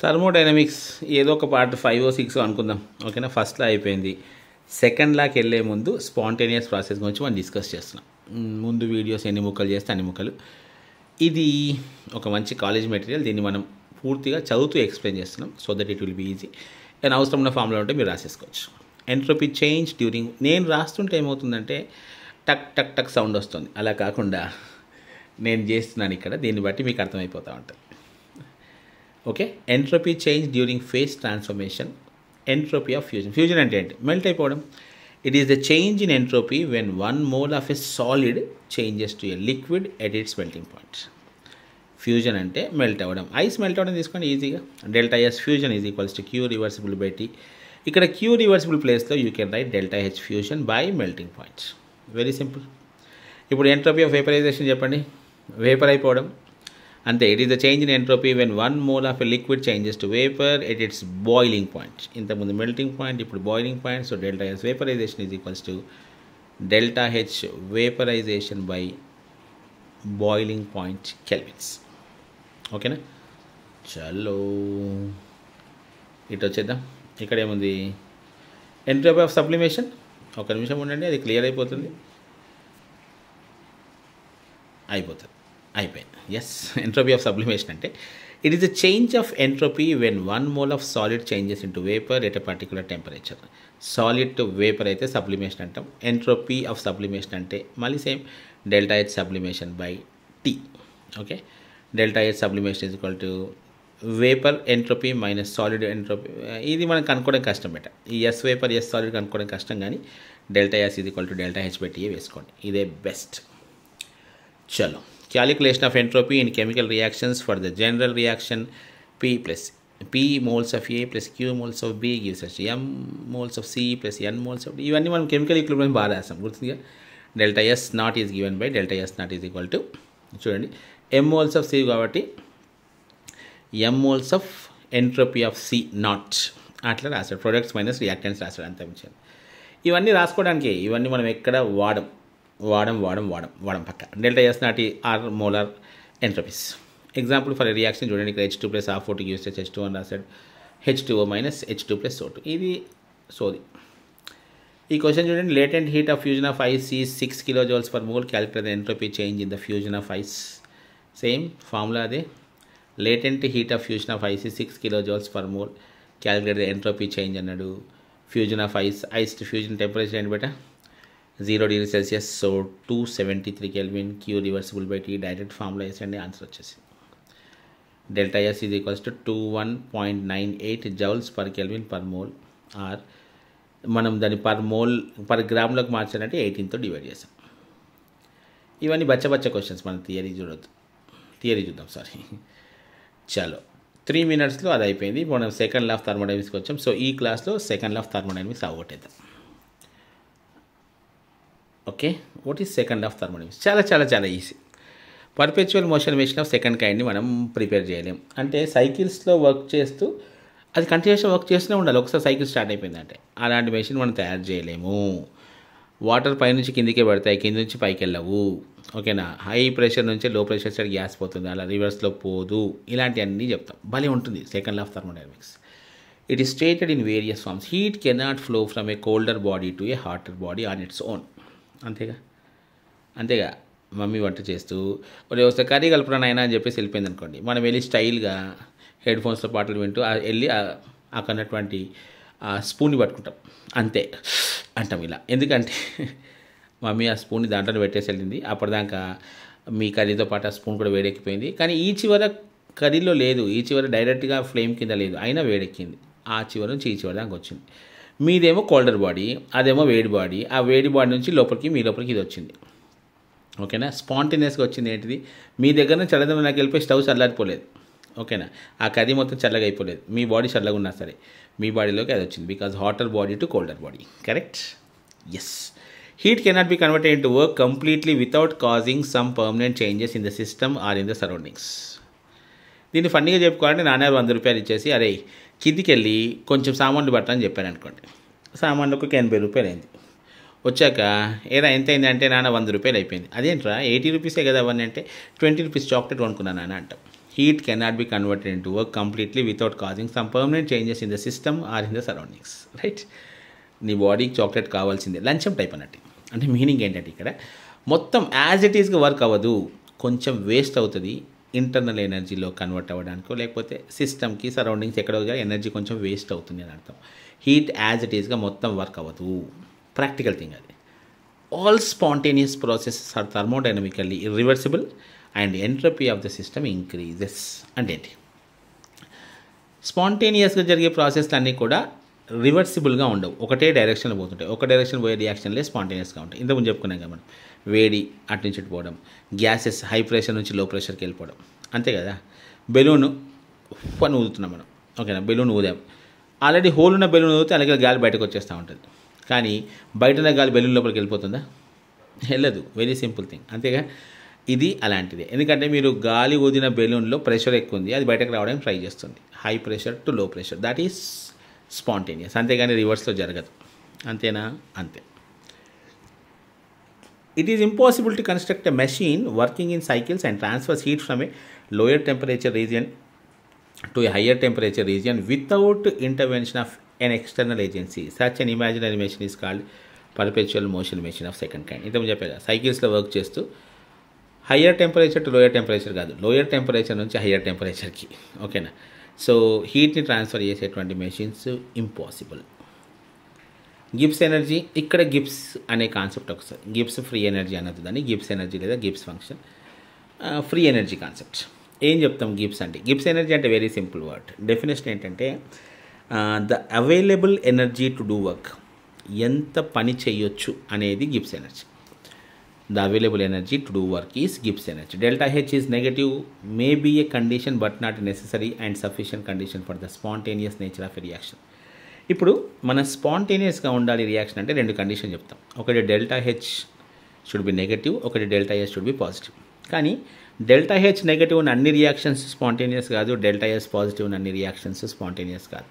Thermodynamics ఏదో ఒక part 5 or 6 అనుకుందాం. ఓకేనా, ఫస్ట్లో అయిపోయింది. సెకండ్ లాకి వెళ్ళే ముందు స్పాంటేనియస్ ప్రాసెస్ గురించి మనం డిస్కస్ చేస్తున్నాం. ముందు వీడియోస్ ఎన్ని ముక్కలు చేస్తే అన్ని ముక్కలు. ఇది ఒక మంచి కాలేజ్ మెటీరియల్. దీన్ని మనం పూర్తిగా చదువుతూ ఎక్స్ప్లెయిన్ చేస్తున్నాం so that it will be easy. And అవసరం ఉన్న ఫామ్లో ఉంటే మీరు రాసేసుకోవచ్చు. ఎంట్రోపీ చేంజ్ డ్యూరింగ్, నేను రాస్తుంటే ఏమవుతుందంటే టక్ టక్ టక్ సౌండ్ వస్తుంది. అలా కాకుండా నేను చేస్తున్నాను ఇక్కడ, దీన్ని బట్టి మీకు అర్థమైపోతూ ఉంటుంది. Okay, entropy change during phase transformation. Entropy of fusion. Fusion అంటే ఏంటి? మెల్ట్ అయిపోవడం. It is the change in entropy when 1 mole of a solid changes to a liquid at its melting point. Fusion అంటే melt అవ్వడం. Ice melt అవ్వడం తీసుకోండి ఈజీగా. Delta S fusion is equals to Q reversible by T. ఇక్కడ Q reversible ప్లేస్లో you can write delta H fusion by melting points. Very simple. ఇప్పుడు entropy of vaporisation చెప్పండి. Vapour అయిపోవడం అంతే. It is the change in entropy when 1 mole of a liquid changes to vapour at its boiling point. ఇంతకుముందు melting point, ఇప్పుడు boiling point. So delta yes vaporisation is equals to delta H vaporisation by boiling point kelvins. ఓకేనా, చలో ఇటు వచ్చేద్దాం. ఇక్కడ ఏముంది? Entropy of sublimation. ఒక నిమిషం ఉండండి, అది క్లియర్ అయిపోతుంది. అయిపోయింది. ఎస్, ఎంట్రోపీ ఆఫ్ సబ్లిమేషన్ అంటే it is the change of entropy when 1 mole of solid changes into vapour at a particular temperature. Solid to vapour అయితే సబ్లిమేషన్ అంటాం. ఎంట్రోపీ ఆఫ్ సబ్లిమేషన్ అంటే మళ్ళీ same delta H sublimation by T. Okay, delta H sublimation is equal to vapour entropy minus solid entropy. ఇది మనం కనుక్కోవడం కష్టం బెట. ఈ yes vapour yes solid కనుక్కోవడం కష్టం, కానీ delta S is equal to delta H by T వేసుకోండి. ఇదే బెస్ట్. చలో, calculation of entropy in chemical reactions for the general reaction P plus P moles of A plus Q moles of B gives us M moles of C plus N moles of D. ఇవన్నీ మనం chemical equilibrium బాగా రాస్తాం గుర్తుందిగా. Delta S naught is given by delta S naught is equal to, చూడండి, M moles of C కాబట్టి M moles of entropy of C not అట్లా రాస్తాడు. Products minus reactants రాస్తాడు, అంత మించి. ఇవన్నీ రాసుకోవడానికి ఇవన్నీ మనం ఎక్కడ వాడం పక్క. Delta S naught are molar entropies. Example for reaction చూడండి, ఇక్కడ H2 + R4 గివ్స్ H2 అని రాశాడు. H2O minus H2 + O2. ఇది సోది. ఈ క్వశ్చన్ చూడండి, latent heat of fusion of ice is 6 kJ/mole. Calculate the entropy change in the fusion of ice. Same formula అదే. Latent heat of fusion of ice is 6 kJ/mole. Calculate the entropy change అన్నాడు. Fusion of ice to fusion temperature ఏంటి బేటా? 0 degrees Celsius. So 273 Kelvin. Q reversible by T. Direct formula వేసండి, answer వచ్చేసి delta S is equals to 21.98 J/Kelvin/mole. Are మనం దాన్ని per గ్రామ్లోకి మార్చాలంటే 18తో divide చేసాం. ఇవన్నీ బచ్చ క్వశ్చన్స్. మనం థియరీ చూద్దాం. చలో, 3 minutesలో అది అయిపోయింది. ఇప్పుడు మనం సెకండ్ లా ఆఫ్ థర్మోడైనమిక్స్కి వచ్చాం. సో ఈ క్లాస్లో సెకండ్ లా ఆఫ్ థర్మోడైనమిక్స్ అవగొట్టేద్దాం. Okay, what is second of thermodynamics? చాలా easy. Perpetual motion machine of second కైండ్ని మనం ప్రిపేర్ చేయలేం. అంటే సైకిల్స్లో వర్క్ చేస్తూ అది కంటిన్యూస్గా వర్క్ చేస్తూనే ఉండాలి. ఒకసారి సైకిల్ స్టార్ట్ అయిపోయిందంటే అలాంటి మెషిన్ మనం తయారు చేయలేము. వాటర్ పైనుంచి కిందికే పడతాయి, కింద నుంచి పైకి వెళ్ళవు. ఓకేనా, హై ప్రెషర్ నుంచి లో ప్రెషర్ సైడ్ గ్యాస్ పోతుంది, అలా రివర్స్లో పోదు. ఇలాంటివన్నీ చెప్తాం. భలే ఉంటుంది second law of thermodynamics. It is stated in various forms. Heat cannot flow from a colder body to a hotter body on its own. అంతేగా మమ్మీ వంట చేస్తూ వస్తే కర్రీ కలుపురా నాయనా అని చెప్పేసి వెళ్ళిపోయింది అనుకోండి, మనం వెళ్ళి స్టైల్గా హెడ్ ఫోన్స్తో పాటలు వింటూ వెళ్ళి అక్కడటువంటి స్పూన్ని పట్టుకుంటాం. అంతే అంటాం ఇలా. ఎందుకంటే మమ్మీ ఆ స్పూన్ని దాంట్లో పెట్టేసి వెళ్ళింది. అప్పటిదాకా మీ కర్రీతో పాటు ఆ స్పూన్ కూడా వేడెక్కిపోయింది. కానీ ఈ చివర కర్రీలో లేదు, ఈ చివర డైరెక్ట్గా ఫ్లేమ్ కింద లేదు, అయినా వేడెక్కింది. ఆ చివరి నుంచి ఈ చివరి దాకా వచ్చింది. మీదేమో కోల్డర్ బాడీ, అదేమో వేడి బాడీ. ఆ వేడి బాడీ నుంచి మీ లోపలికి ఇది వచ్చింది. ఓకేనా, స్పాంటేనియస్గా వచ్చింది. ఏంటిది? మీ దగ్గర నుంచి చల్లదనంలోకి వెళ్ళిపోయి స్టవ్ చల్లారిపోలేదు. ఓకేనా, ఆ కర్రీ మొత్తం చల్లగా అయిపోలేదు. మీ బాడీ చల్లగా ఉన్నా సరే మీ బాడీలోకి అది వచ్చింది. Because hotter body to colder body. Correct? Yes. Heat cannot be converted in to work completely without causing some permanent changes in the system or in the surroundings. దీన్ని ఫన్నీగా చెప్పుకోవాలంటే నాన్నగారు 100 రూపాయలు ఇచ్చేసి, అరే కిందికి వెళ్ళి కొంచెం సామాన్లు పట్టని చెప్పాను అనుకోండి. సామాన్లకు 80 రూపాయలు అయింది. వచ్చాక ఏరా ఎంత అయింది అంటే, నాన్న 100 రూపాయలు అయిపోయింది. అదేంట్రా 80 రూపీసే కదా అవన్నీ అంటే, 20 రూపీస్ చాక్లెట్ కొనుక్కున్నాను నాన్న అంటాం. heat cannot be converted into work completely without causing some permanent changes in the system or in the surroundings, right? నీ బాడీకి చాక్లెట్ కావాల్సిందే, లంచం టైప్ అన్నట్టు. అంటే మీనింగ్ ఏంటంటే ఇక్కడ మొత్తం యాజ్ ఇట్ ఈస్గా వర్క్ అవ్వదు, కొంచెం వేస్ట్ అవుతుంది ఇంటర్నల్ ఎనర్జీలో కన్వర్ట్ అవ్వడానికో, లేకపోతే సిస్టమ్కి సరౌండింగ్స్ ఎక్కడో ఎనర్జీ కొంచెం వేస్ట్ అవుతుంది అని అర్థం. హీట్ యాజ్ ఇట్ ఈస్గా మొత్తం వర్క్ అవ్వదు, ప్రాక్టికల్ థింగ్ అది. All spontaneous processes are thermodynamically irreversible and entropy of the system increases. అంటే ఏంటి? స్పాంటేనియస్గా జరిగే ప్రాసెస్లు అన్నీ కూడా రివర్సిబుల్గా ఉండవు, ఒకటే డైరెక్షన్లో పోతుంటాయి. ఒక డైరెక్షన్ పోయే రియాక్షన్లే స్పాంటేనియస్గా ఉంటాయి. ఇంతకుముందు చెప్పుకున్నాం కదా మనం, వేడి అటు నుంచి పోవడం, గ్యాసెస్ హై ప్రెషర్ నుంచి లో ప్రెషర్కి వెళ్ళిపోవడం, అంతే కదా. బెలూన్ అని ఊదుతున్నాం మనం, ఓకేనా, బెలూన్ ఊదాం, ఆల్రెడీ హోల్ ఉన్న బెలూన్ ఊదితే అలాగే గాలి బయటకు వచ్చేస్తూ ఉంటుంది. కానీ బయట ఉన్న గాలి బెలూన్ లోపలికి వెళ్ళిపోతుందా? వెళ్ళదు. వెరీ సింపుల్ థింగ్, అంతేగా. ఇది అలాంటిదే. ఎందుకంటే మీరు గాలి ఊదిన బెలూన్లో ప్రెషర్ ఎక్కువ ఉంది, అది బయటకు రావడానికి ట్రై చేస్తుంది. హై ప్రెషర్ టు లో ప్రెషర్, దట్ ఈస్ స్పాంటేనియస్. అంతేగాని రివర్స్లో జరగదు. అంతేనా? అంతే. It is impossible to construct a machine working in cycles and transfers heat from a lower temperature region to a higher temperature region without intervention of an external agency. Such an imaginary machine is called perpetual motion machine of second kind. ఇంతకు చెప్పారు, సైకిల్స్లో work చేస్తూ higher temperature to lower temperature కాదు, lower temperature నుంచి higher టెంపరేచర్కి, ఓకేనా. So హీట్ని transfer చేసేటువంటి machines impossible. Gibbs energy, ఇక్కడ Gibbs అనే concept ఒకసారి, గిబ్స్ ఫ్రీ ఎనర్జీ అన్నది దాన్ని, గిబ్స్ ఎనర్జీ లేదా Gibbs function, free energy concept. ఏం చెప్తాం గిబ్స్ అంటే? గిబ్స్ ఎనర్జీ అంటే వెరీ సింపుల్ వర్డ్. డెఫినేషన్ ఏంటంటే the available energy to do work, ఎంత పని చేయొచ్చు అనేది Gibbs energy. The available energy to do work is Gibbs energy. Delta H is negative, may be a condition but not necessary and sufficient condition for the spontaneous nature of a reaction. ఇప్పుడు మన స్పాంటేనియస్గా ఉండాలి reaction అంటే రెండు condition చెప్తాం. ఒకటి delta H should be negative, ఒకటి delta S should be positive. కానీ delta H negative ఉన్న అన్ని రియాక్షన్స్ స్పాంటేనియస్ కాదు, డెల్టా ఎస్ పాజిటివ్ ఉన్న అన్ని రియాక్షన్స్ స్పాంటేనియస్ కాదు.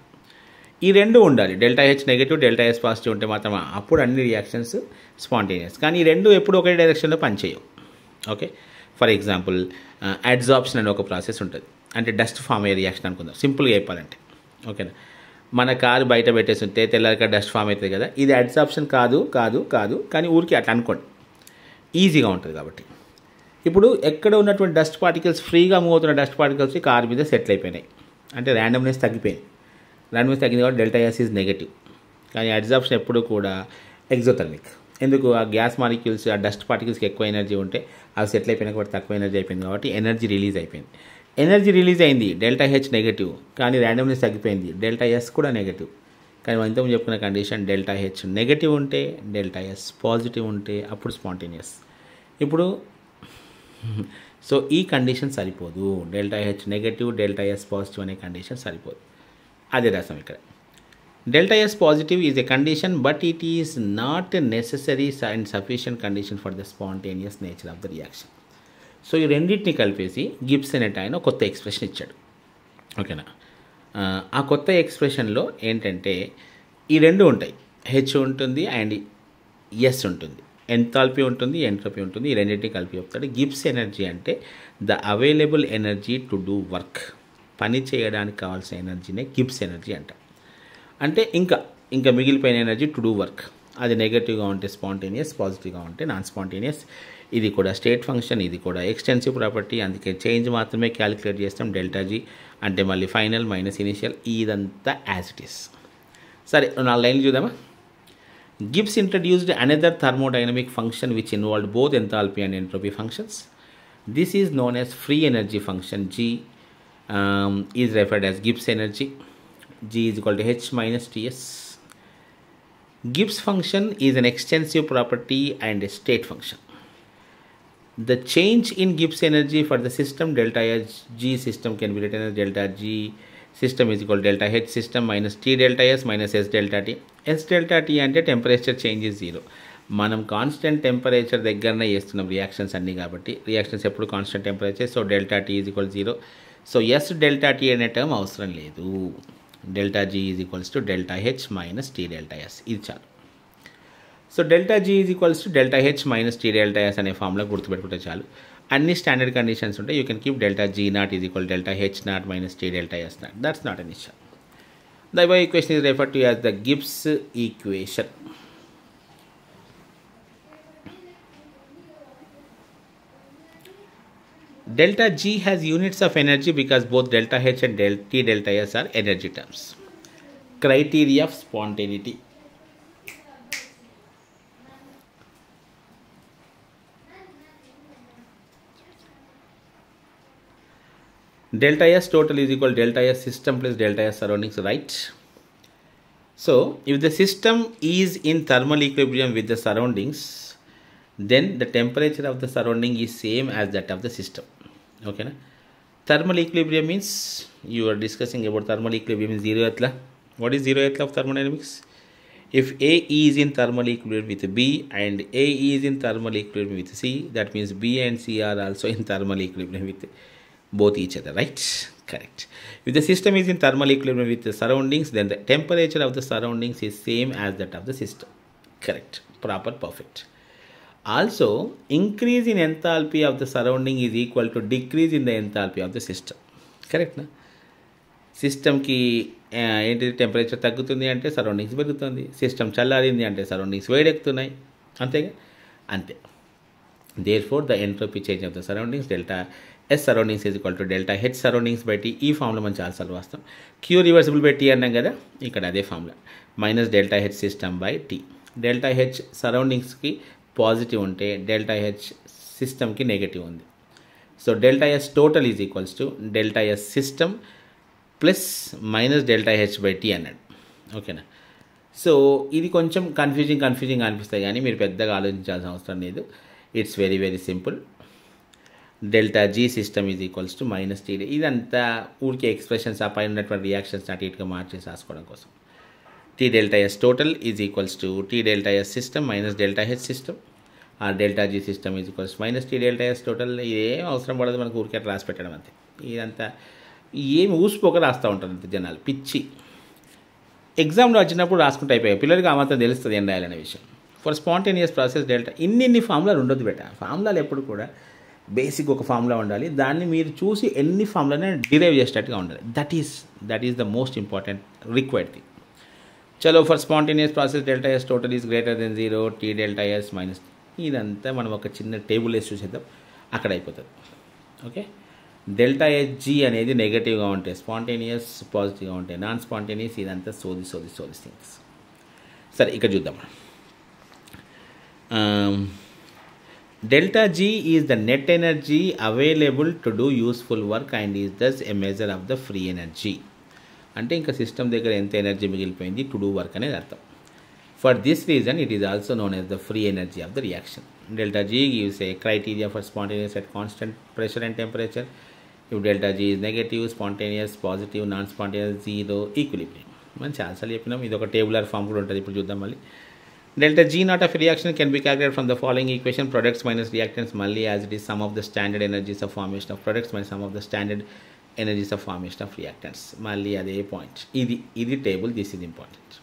ఈ రెండు ఉండాలి. Delta H negative, delta S positive ఉంటే మాత్రం అప్పుడు అన్ని రియాక్షన్స్ స్పాంటేనియస్. కానీ ఈ రెండు ఎప్పుడు ఒకే డైరెక్షన్లో పనిచేయవు. ఓకే, ఫర్ ఎగ్జాంపుల్ అడ్జార్ప్షన్ అనే ఒక ప్రాసెస్ ఉంటుంది. అంటే డస్ట్ ఫామ్ అయ్యే రియాక్షన్ అనుకుందాం, సింపుల్గా చెప్పాలంటే, ఓకేనా. మన కారు బయట పెట్టేసి ఉంటే తెల్లారిక డస్ట్ ఫామ్ అవుతుంది కదా, ఇది అడ్జార్ప్షన్ కాదు కాదు కాదు, కానీ ఊరికి అట్లా అనుకోండి, ఈజీగా ఉంటుంది కాబట్టి. ఇప్పుడు ఎక్కడ ఉన్నటువంటి డస్ట్ పార్టికల్స్, ఫ్రీగా మూవ్ అవుతున్న డస్ట్ పార్టికల్స్ కారు మీద సెటిల్ అయిపోయినాయి, అంటే ర్యాండమ్నెస్ తగ్గిపోయింది. ర్యాండమ్నెస్ తగ్గింది కాబట్టి డెల్టా ఎస్ ఈజ్ నెగటివ్. కానీ అడ్జార్ప్షన్ ఎప్పుడు కూడా ఎగ్జోథర్మిక్. ఎందుకు? ఆ గ్యాస్ మాలిక్యూల్స్, ఆ డస్ట్ పార్టికల్స్కి ఎక్కువ ఎనర్జీ ఉంటే అవి సెటిల్ అయిపోయినా కూడా తక్కువ ఎనర్జీ అయిపోయింది కాబట్టి ఎనర్జీ రిలీజ్ అయిపోయింది. ఎనర్జీ రిలీజ్ అయింది, డెల్టా హెచ్ నెగటివ్, కానీ ర్యాండమ్నెస్ తగ్గిపోయింది, డెల్టా ఎస్ కూడా నెగటివ్. కానీ మనం ఇంతకుముందు చెప్పుకున్న కండిషన్ డెల్టా హెచ్ నెగటివ్ ఉంటే, డెల్టా ఎస్ పాజిటివ్ ఉంటే అప్పుడు స్పాంటేనియస్. ఇప్పుడు సో ఈ కండిషన్ సరిపోదు, delta H negative, delta S positive అనే కండిషన్ సరిపోదు. అదే రాసాం ఇక్కడ. Delta S positive is a condition but it is not necessary and sufficient condition for the spontaneous nature of the reaction. So ఈ రెండింటిని కలిపేసి గిబ్స్ అనేట ఆయన కొత్త ఎక్స్ప్రెషన్ ఇచ్చాడు, ఓకేనా. ఆ కొత్త ఎక్స్ప్రెషన్లో ఏంటంటే ఈ రెండు ఉంటాయి, హెచ్ ఉంటుంది అండ్ ఎస్ ఉంటుంది, ఎంథాల్పీ ఉంటుంది, ఎంట్రోపీ ఉంటుంది. ఈ రెండింటిని కలిపి చెప్తాడు. గిబ్స్ ఎనర్జీ అంటే the available energy to do work, పని చేయడానికి కావాల్సిన ఎనర్జీనే గిబ్స్ ఎనర్జీ అంట. అంటే ఇంకా మిగిలిపోయిన ఎనర్జీ టు డూ వర్క్, అది నెగటివ్గా ఉంటే స్పాంటేనియస్, పాజిటివ్గా ఉంటే నాన్ స్పాంటేనియస్. ఇది కూడా స్టేట్ ఫంక్షన్, ఇది కూడా ఎక్స్టెన్సివ్ ప్రాపర్టీ, అందుకే చేంజ్ మాత్రమే క్యాలిక్యులేట్ చేస్తాం. డెల్టా జీ అంటే మళ్ళీ ఫైనల్ మైనస్ ఇనిషియల్, ఇదంతా యాజ్ ఇట్ ఈస్. సరే, 4 లైన్లు చూద్దామా. Gibbs introduced another thermodynamic function which involved both enthalpy and entropy functions. This is known as free energy function. G is referred as Gibbs energy. G is equal to H minus Ts. Gibbs function is an extensive property and a state function. The change in Gibbs energy for the system delta G system can be written as delta G system is equal to delta H system minus T delta S minus S delta T. S delta T అంటే temperature change is 0. మనం constant temperature దగ్గరనే చేస్తున్నాం reactions అన్నీ కాబట్టి reactions ఎప్పుడు constant temperature. So delta T is equal to 0. So S delta T అనే term అవసరం లేదు. Delta G is equals to delta H minus T delta S, ఇది చాలు. So delta G is equals to delta H minus T delta S అనే formula గుర్తుపెట్టుకుంటే చాలు. అన్ని standard conditions ఉంటాయి. You can keep delta G naught is equal delta H naught minus T delta S not. That's not an issue. The above equation is referred to as the Gibbs equation. Delta G has units of energy because both delta H and T delta S are energy terms. Criteria of spontaneity. Delta S total is equal to delta S system plus delta S surroundings, right? So, if the system is in thermal equilibrium with the surroundings, then the temperature of the surrounding is same as that of the system. Okay, na? Thermal equilibrium means you are discussing about thermal equilibrium in zero atla. What is zero atla of thermodynamics? If A is in thermal equilibrium with B and A is in thermal equilibrium with C, that means B and C are also in thermal equilibrium with both each other, right? Correct. If the system is in thermal equilibrium with the surroundings, then the temperature of the surroundings is same as that of the system. Correct. Proper, perfect. Also, increase in enthalpy of the surrounding is equal to decrease in the enthalpy of the system. Correct, na? System ki ఏంటి temperature తగ్గుతుంది అంటే surroundings పెరుగుతుంది. System చల్లారింది అంటే surroundings వేడెక్కుతున్నాయి. అంతేగా? అంతే. Therefore, the entropy change of the surroundings delta S surroundings is equal to delta H surroundings by T. ఈ formula మనం చాలాసార్లు వాస్తాం. Q రివర్సిబుల్ బై T అన్నాం కదా, ఇక్కడ అదే ఫార్ములా. Minus delta H system by T. Delta H సరౌండింగ్స్కి పాజిటివ్ ఉంటే డెల్టా హెచ్ సిస్టమ్కి నెగటివ్ ఉంది. So delta S total is equals to delta S system plus minus delta H by T అన్నాడు. ఓకేనా? సో ఇది కొంచెం కన్ఫ్యూజింగ్ అనిపిస్తాయి కానీ మీరు పెద్దగా ఆలోచించాల్సిన అవసరం లేదు. It's very very simple. Delta G system is equals to minus T. ఇదంతా ఊరికే ఎక్స్ప్రెషన్స్ ఆ పైన ఉన్నటువంటి రియాక్షన్స్ అటు ఇటుగా మార్చేసి రాసుకోవడం కోసం. T delta S total is equals to T delta S system minus delta H system. ఆ delta G system is equals minus T delta S total. ఇదేం అవసరం పడదు మనకు, ఊరికే రాసి పెట్టడం అంతే. ఇదంతా ఏమి ఊసిపోక రాస్తూ ఉంటారు అంతే జనాలు, పిచ్చి. ఎగ్జామ్లో వచ్చినప్పుడు రాసుకుంటే అయిపోయాయి. పిల్లలకి ఆ మాత్రం తెలుస్తుంది ఏం రాయాలనే విషయం. ఫర్ స్పాంటేనియస్ ప్రాసెస్ డెల్టా ఇన్ని ఫార్ములాలు ఉండదు బెట. ఫార్ములాలు ఎప్పుడు కూడా బేసిక్ ఒక ఫార్ములా ఉండాలి, దాన్ని మీరు చూసి ఎన్ని ఫార్ములానే డిరైవ్ చేసేటట్టుగా ఉండాలి. That is the most important required thing. చలో, for spontaneous process delta S total is greater than 0 T delta S minus. ఇదంతా మనం ఒక చిన్న టేబుల్ వేసి చూసేద్దాం, అక్కడ అయిపోతుంది. ఓకే, డెల్టా హెచ్ జీ అనేది నెగటివ్గా ఉంటే స్పాంటేనియస్, పాజిటివ్గా ఉంటే నాన్ స్పాంటేనియస్. ఇదంతా సోది థింగ్స్. సరే, ఇక్కడ చూద్దాం. Delta G is the net energy available to do useful work and is thus a measure of the free energy. అంటే ఇంకా సిస్టమ్ దగ్గర ఎంత ఎనర్జీ మిగిలిపోయింది టు డూ వర్క్ అనేది అర్థం. For this reason it is also known as the free energy of the reaction. Delta G gives a criteria for spontaneous at constant pressure and temperature. If delta G is negative, spontaneous positive, non spontaneous zero, equilibrium. మనం చాలాసార్లు చెప్పినాం. ఇది ఒక tabular form కూడా ఉంటుంది. ఇప్పుడు చూద్దాం మళ్ళీ. Delta G naught of a reaction can be calculated from the following equation: products minus reactants మళ్ళీ as it is sum of the standard energies of formation of products minus sum of the standard energies of formation of reactants. మళ్ళీ అదే point. ఇది table. This is important.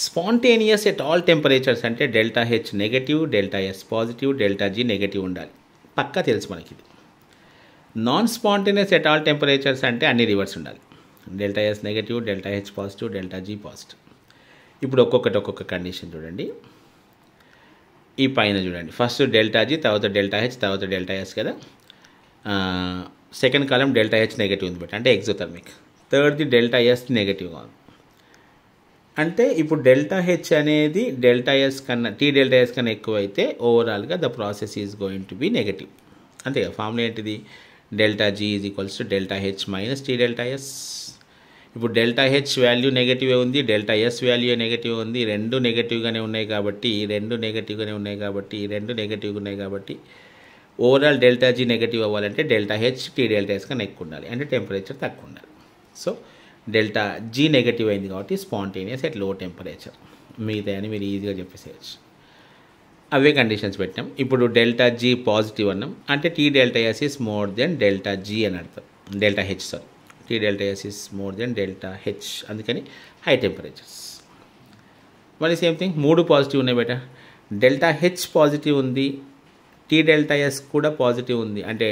Spontaneous at all temperatures అంటే delta H negative, delta S positive, delta G negative ఉండాలి. పక్కా తెలుసు మనకి ఇది. Non spontaneous at all temperatures అంటే అన్ని రివర్స్ ఉండాలి. Delta S negative, delta H positive, delta G positive. ఇప్పుడు ఒక్కొక్క కండిషన్ చూడండి. ఈ పైన చూడండి. ఫస్ట్ డెల్టా జీ, తర్వాత డెల్టా హెచ్, తర్వాత డెల్టా ఎస్ కదా. సెకండ్ కాలం డెల్టా హెచ్ నెగటివ్ ఉంది బట్ అంటే ఎగ్జోథర్మిక్. థర్డ్ది డెల్టా ఎస్ నెగటివ్గా ఉంది. అంటే ఇప్పుడు డెల్టా హెచ్ అనేది డెల్టా ఎస్ కన్నా టీ డెల్టా ఎస్ కన్నా ఎక్కువ అయితే ఓవరాల్గా the process is going to be negative. అంతే కదా. ఫార్ములా ఏంటిది? Delta G is equals to delta H minus T delta S. ఇప్పుడు డెల్టా హెచ్ వాల్యూ నెగటివ్ ఉంది, డెల్టా ఎస్ వాల్యూ నెగటివ్ ఉంది. రెండు నెగటివ్గానే ఉన్నాయి కాబట్టి ఓవరాల్ డెల్టా జీ నెగటివ్ అవ్వాలంటే delta H T delta S కన్నా ఎక్కువ ఉండాలి, అంటే టెంపరేచర్ తక్కువ ఉండాలి. సో డెల్టా జీ నెగటివ్ అయింది కాబట్టి స్పాంటేనియస్ ఎట్ లో టెంపరేచర్. మిగతా అని మీరు ఈజీగా చెప్పేసేయచ్చు. అవే కండిషన్స్ పెట్టాం. ఇప్పుడు డెల్టా జీ పాజిటివ్ అన్నాం అంటే T delta S is more than delta G అని అర్థం. Delta H T delta S is more than delta H, అందుకని హై టెంపరేచర్స్. మళ్ళీ సేమ్ థింగ్, 3 పాజిటివ్ ఉన్నాయి బయట. డెల్టా హెచ్ పాజిటివ్ ఉంది, టీ డెల్టా ఎస్ కూడా పాజిటివ్ ఉంది అంటే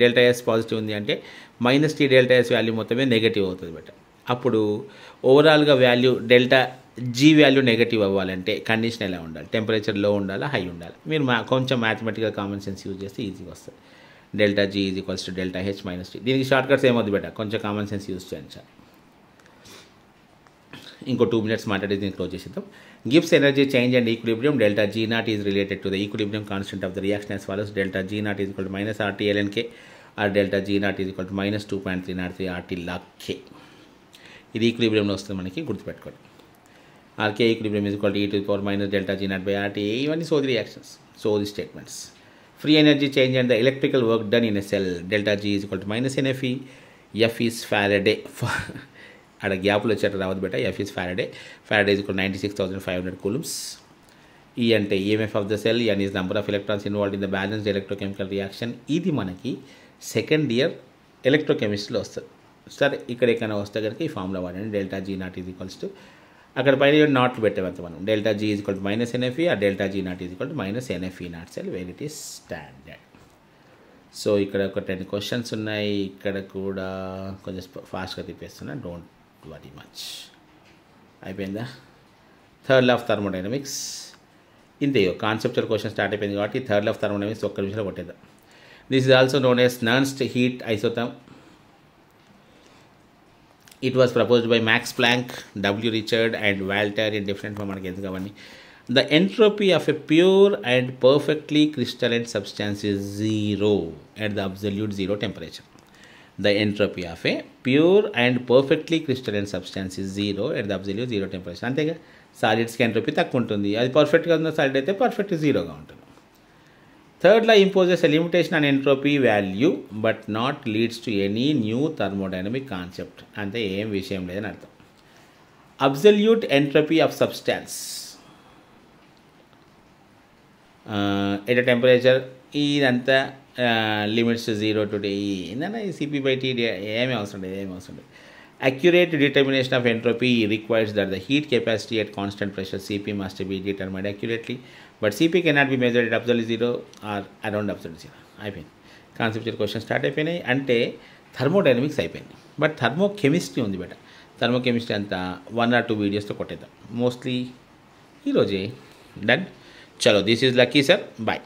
డెల్టా ఎస్ పాజిటివ్ ఉంది అంటే minus T delta S value మొత్తమే నెగటివ్ అవుతుంది బట్ అప్పుడు ఓవరాల్గా value delta G value negative అవ్వాలంటే కండిషన్ ఎలా ఉండాలి, టెంపరేచర్ లో ఉండాలా హై ఉండాలి. మీరు కొంచెం మ్యాథమెటికల్ కామన్ సెన్స్ యూజ్ చేస్తే ఈజీగా వస్తుంది. Delta G is equals to delta H minus T. దీనికి షార్ట్ కట్స్ ఏమవుతుంది బెట, కొంచెం కామన్ సెన్స్ యూజ్ చేయండి సార్. ఇంకో 2 minutes మాట్లాడి దీన్ని క్లోజ్ చేసేద్దాం. గివ్స్ energy change and equilibrium delta G naught is related to the equilibrium constant of the reaction as follows. Delta G naught is equal to minus RT L N K or delta G naught is equal to minus 2.303 RT log కే. ఇది ఈక్విలిబ్రియంలో వస్తుంది మనకి, గుర్తుపెట్టుకోండి. Or K equilibrium is equal to e to the power minus delta G naught by RT. ఇవన్నీ సోది reactions, సోది statements. Free energy change and the electrical work done in a cell delta G is equal to minus NFE. F is Faraday. అక్కడ గ్యాప్లు వచ్చేట రావద్దు బెట. F is Faraday. Faraday is equal 96,500 coulombs. ఈ అంటే EMF of the cell, N is number of electrons involved in the balanced electrochemical reaction. ఇది మనకి second year ఎలక్ట్రోకెమిస్ట్రీలో వస్తుంది. సరే ఇక్కడ ఎక్కడైనా వస్తే కనుక ఈ ఫార్ములా వాడండి. Delta G naught is equals to అక్కడ పైన నాట్లు పెట్టేవంత మనం. Delta G is equal to minus NFE, ఆ delta G naught is equal to minus NFE naught cell where it is standard. So ఇక్కడ ఒక 10 questions ఉన్నాయి. ఇక్కడ కూడా కొంచెం ఫాస్ట్గా తిప్పేస్తున్నా, డోంట్ వరీ మచ్. అయిపోయిందా? థర్డ్ లా ఆఫ్ థర్మోడైనమిక్స్ ఇంతే. కాన్సెప్చువల్ క్వశ్చన్ స్టార్ట్ అయిపోయింది కాబట్టి థర్డ్ లా ఆఫ్ థర్మోడైనమిక్స్ ఒక్క నిమిషంలో కొట్టేద్దాం. This is also known as Nernst heat isotherm. It was proposed by Max Planck, W. Richard and Walter in different form. The entropy of a pure and perfectly crystalline substance is zero at the absolute zero temperature. The entropy of a pure and perfectly crystalline substance is zero at the absolute zero temperature. అంతేగా, సాలిడ్స్కి entropy తక్కువ ఉంటుంది. అది పర్ఫెక్ట్గా ఉన్న solid అయితే perfect జీరోగా ఉంటుంది. Third law imposes a limitation on entropy value but not leads to any new thermodynamic concept. అంటే ఏం విషయం లేదని అర్థం. Absolute entropy of substance at a temperature, ఇదంతా లిమిట్స్ 0 to t. ఏంటన్నా ఈ CP/T ఏమీ అవసరం లేదు. Accurate determination of entropy requires that the heat capacity at constant pressure Cp must be determined accurately, but Cp cannot be measured at absolute zero or around absolute zero. అయిపోయింది. Conceptual question start అయిపోయినాయి. అంటే thermodynamics అయిపోయింది. But thermochemistry ఉంది బెట. Thermochemistry అంతా 1 or 2 వీడియోస్తో కొట్టేద్దాం. Mostly ఈరోజే done. చలో, this is lucky sir, bye.